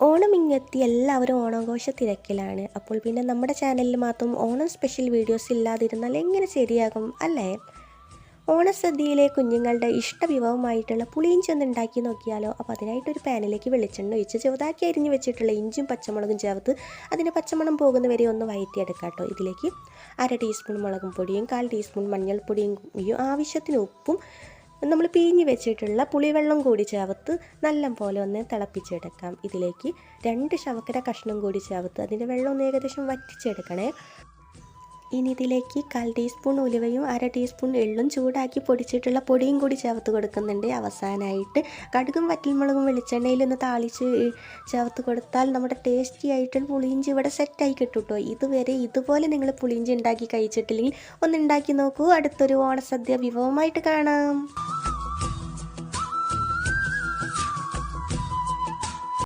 ഓണം ഇങ്ങെത്തി എല്ലാവരും ഓണാഘോഷ തിരക്കിലാണ്. അപ്പോൾ പിന്നെ നമ്മുടെ ചാനലിൽ മാത്രം ഓണം സ്പെഷ്യൽ വീഡിയോസ് ഇല്ലാതിരുന്നാൽ എങ്ങനെ ശരിയാകും അല്ലേ? ഓണസദ്യയിലെ കുഞ്ഞുങ്ങളുടെ ഇഷ്ടവിഭവമായിട്ടുള്ള പുളിയിഞ്ചി ഒന്ന് ഉണ്ടാക്കി നോക്കിയാലോ? അപ്പോൾ അതിനായിട്ടൊരു പാനിലേക്ക് വെളിച്ചെണ്ണ ഒഴിച്ച് ചെറുതാക്കി അരിഞ്ഞ് വെച്ചിട്ടുള്ള ഇഞ്ചും പച്ചമുളകും ചേർത്ത് അതിൻ്റെ പച്ചമണം പോകുന്നവരെ ഒന്ന് വഴറ്റിയെടുക്കാം കേട്ടോ. ഇതിലേക്ക് 1/2 ടീസ്പൂൺ മുളകും പൊടിയും 1/4 ടീസ്പൂൺ മഞ്ഞൾപ്പൊടിയും ആവശ്യത്തിന് ഉപ്പും നമ്മൾ പിഴിഞ്ഞ് വെച്ചിട്ടുള്ള പുളിവെള്ളം കൂടി ചേർത്ത് നല്ലപോലെ ഒന്ന് തിളപ്പിച്ചെടുക്കാം. ഇതിലേക്ക് 2 ശർക്കര കഷ്ണം കൂടി ചേർത്ത് അതിൻ്റെ വെള്ളം ഒന്ന് ഏകദേശം വറ്റിച്ചെടുക്കണേ. ഇനി ഇതിലേക്ക് 1/4 ടീസ്പൂൺ ഉലുവയും 1/2 ടീസ്പൂൺ എള്ളും ചൂടാക്കി പൊടിച്ചിട്ടുള്ള പൊടിയും കൂടി ചേർത്ത് കൊടുക്കുന്നുണ്ട്. അവസാനമായിട്ട് കടുകും വറ്റൽമുളകും വെളിച്ചെണ്ണയിലൊന്ന് താളിച്ച് ചേർത്ത് കൊടുത്താൽ നമ്മുടെ ടേസ്റ്റി ആയിട്ടുള്ള പുളിയിഞ്ചി ഇവിടെ സെറ്റായി കിട്ടും കേട്ടോ. ഇതുവരെ ഇതുപോലെ നിങ്ങൾ പുളിയിഞ്ചി ഉണ്ടാക്കി കഴിച്ചിട്ടില്ലെങ്കിൽ ഒന്ന് ഉണ്ടാക്കി നോക്കൂ. അടുത്തൊരു ഓണസദ്യ വിഭവമായിട്ട് കാണാം.